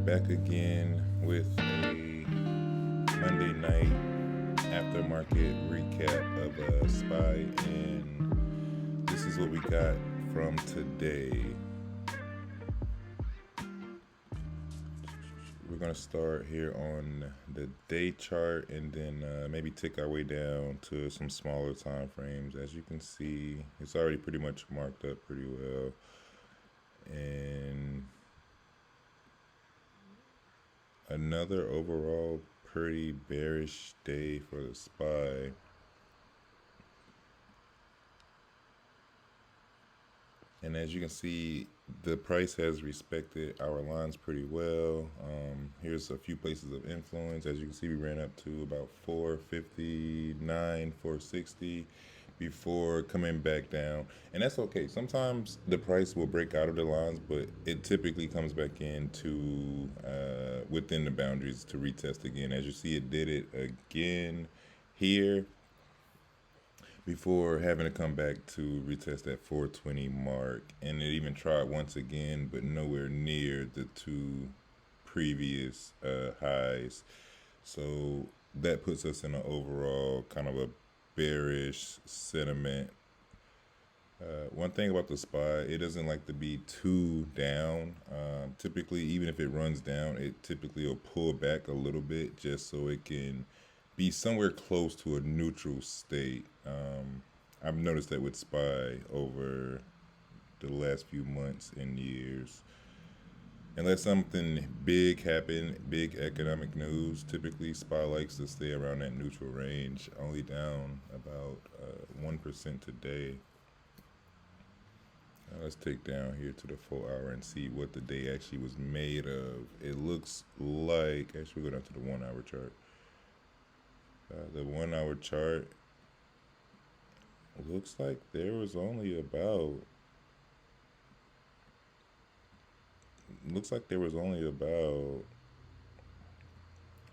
back again with a Monday night aftermarket recap of SPY, and this is what we got from today. We're going to start here on the day chart and then maybe tick our way down to some smaller time frames. As you can see, it's already pretty much marked up pretty well. And another overall pretty bearish day for the SPY. And as you can see, the price has respected our lines pretty well. Here's a few places of influence. As you can see, we ran up to about 459, 460 before coming back down. And that's okay. Sometimes the price will break out of the lines, but it typically comes back into within the boundaries to retest again. As you see, it did it again here before having to come back to retest that 420 mark, and it even tried once again, but nowhere near the two previous highs. So that puts us in an overall kind of a bearish sentiment. One thing about the SPY, it doesn't like to be too down. Typically, even if it runs down, it typically will pull back a little bit just so it can be somewhere close to a neutral state. I've noticed that with SPY over the last few months and years. Unless something big happen, big economic news, typically SPY likes to stay around that neutral range, only down about 1% today. Now let's take down here to the 4 hour and see what the day actually was made of. It looks like, actually we'll go down to the 1 hour chart. The 1 hour chart looks like there was only about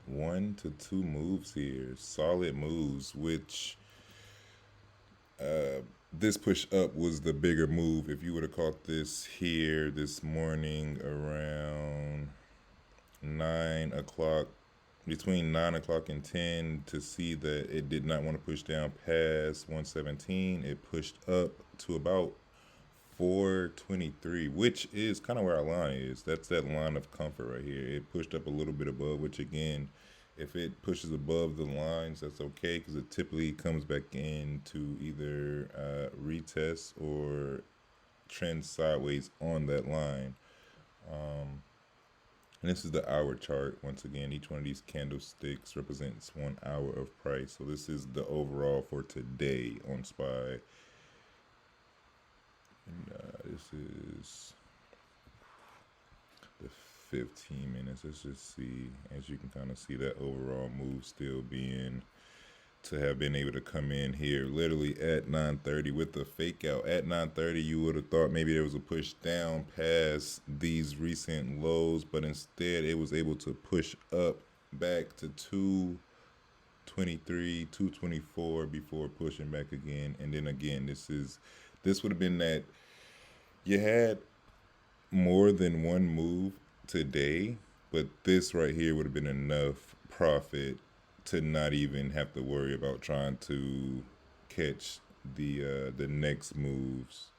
1 to 2 moves here, solid moves, which this push up was the bigger move. If you would have caught this here this morning around 9 o'clock, between 9 o'clock and 10, to see that it did not want to push down past 117, it pushed up to about 423, which is kind of where our line is. That's that line of comfort right here. It pushed up a little bit above, which again, if it pushes above the lines, that's okay, because it typically comes back in to either retest or trend sideways on that line. And this is the hour chart. Once again, each one of these candlesticks represents 1 hour of price. So this is the overall for today on SPY. And this is the 15 minutes. Let's just see. As you can kind of see, that overall move still being to have been able to come in here literally at 9:30 with the fake out. At 9:30, you would have thought maybe there was a push down past these recent lows, but instead it was able to push up back to 223, 224 before pushing back again. And then again, this would have been that you had more than one move today, but this right here would have been enough profit to not even have to worry about trying to catch the next moves.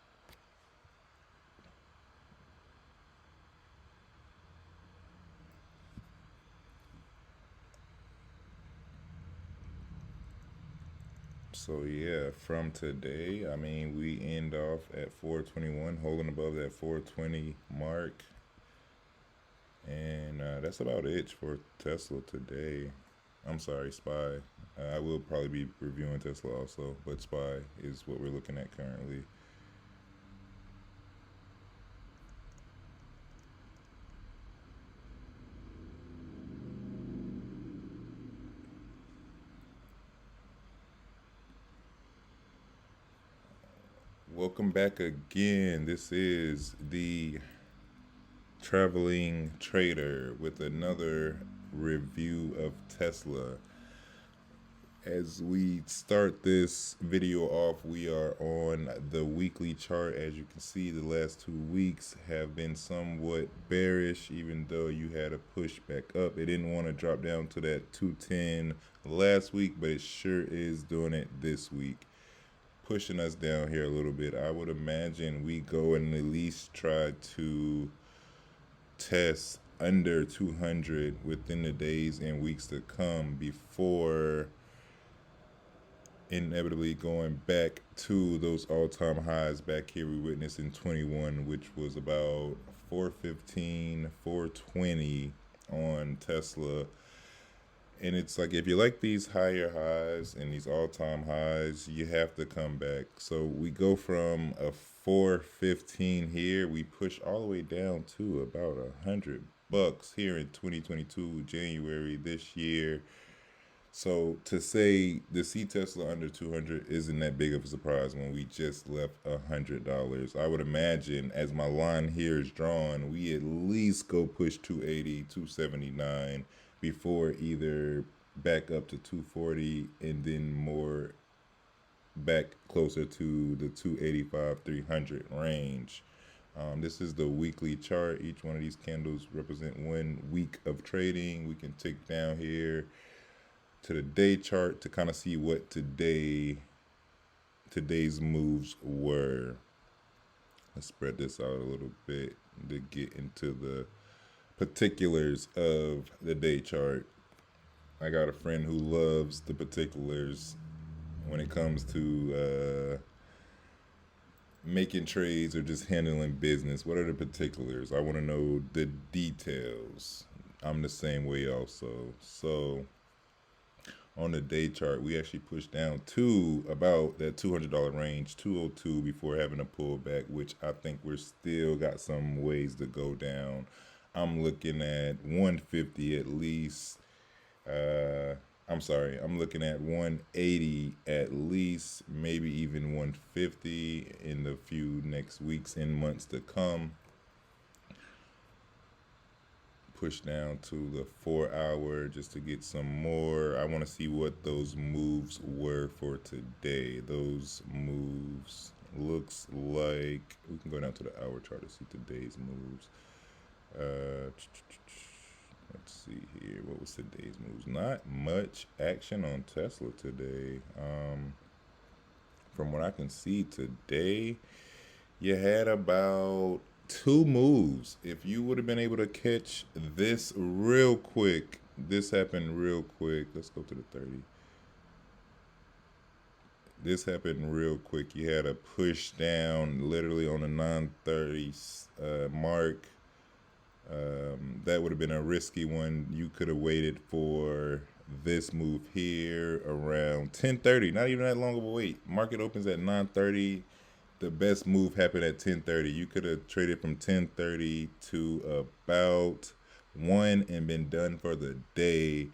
So yeah, from today, I mean, we end off at 421, holding above that 420 mark. And that's about it for Tesla today. I'm sorry, SPY. I will probably be reviewing Tesla also, but SPY is what we're looking at currently. Welcome back again. This is the Traveling Trader with another review of Tesla. As we start this video off, we are on the weekly chart. As you can see, the last 2 weeks have been somewhat bearish, even though you had a push back up. It didn't want to drop down to that 210 last week, but it sure is doing it this week, pushing us down here a little bit. I would imagine we go and at least try to test under 200 within the days and weeks to come before inevitably going back to those all-time highs back here we witnessed in 21, which was about 415, 420 on Tesla. And it's like, if you like these higher highs and these all-time highs, you have to come back. So we go from a 415 here, we push all the way down to about $100 here in 2022, January this year. So to say to see Tesla under 200 isn't that big of a surprise when we just left $100. I would imagine, as my line here is drawn, we at least go push 280, 279 before either back up to 240 and then more back closer to the 285, 300 range. This is the weekly chart. Each one of these candles represent 1 week of trading. We can tick down here to the day chart to kind of see what today's moves were. Let's spread this out a little bit to get into the particulars of the day chart. I got a friend who loves the particulars when it comes to making trades or just handling business. What are the particulars? I want to know the details. I'm the same way also. So on the day chart, we actually pushed down to about that $200 range, 202, before having a pullback, which I think we're still got some ways to go down. I'm looking at 150 at least. I'm looking at 180 at least, maybe even 150 in the few next weeks and months to come. Push down to the 4 hour just to get some more. I want to see what those moves were for today. Those moves looks like, we can go down to the hour chart to see today's moves. Let's see here. What was today's moves? Not much action on Tesla today. From what I can see today, you had about 2 moves. If you would have been able to catch this real quick, this happened real quick. Let's go to the 30. This happened real quick. You had a push down literally on the 930 mark. That would have been a risky one. You could have waited for this move here around 10:30. Not even that long of a wait. Market opens at 9:30. The best move happened at 10:30. You could have traded from 10:30 to about 1 and been done for the day.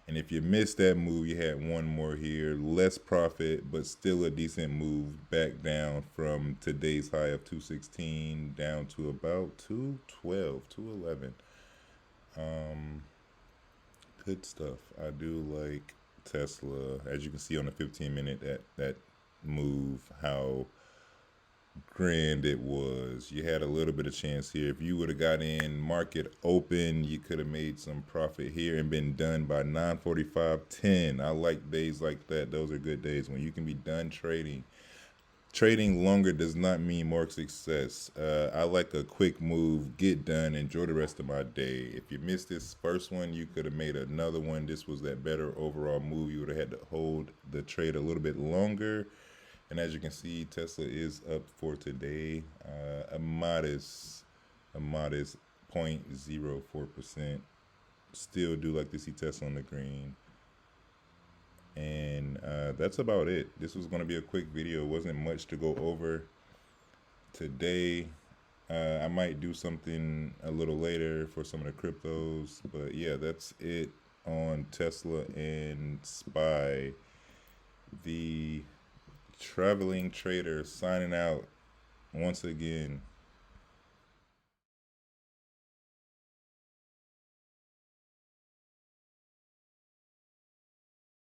And if you missed that move, you had one more here. Less profit, but still a decent move back down from today's high of 216 down to about 212, 211. Good stuff. I do like Tesla. As you can see on the 15-minute, that move, how grand it was. You had a little bit of chance here. If you would have got in market open, you could have made some profit here and been done by 9:45, 10. I like days like that. Those are good days when you can be done trading. Trading longer does not mean more success. I like a quick move, get done, enjoy the rest of my day. If you missed this first one, you could have made another one. This was that better overall move. You would have had to hold the trade a little bit longer. And as you can see, Tesla is up for today, a modest 0.04%. Still do like to see Tesla on the green. And that's about it. This was going to be a quick video. It wasn't much to go over today. I might do something a little later for some of the cryptos. But yeah, that's it on Tesla and SPY. The traveling trader signing out once again.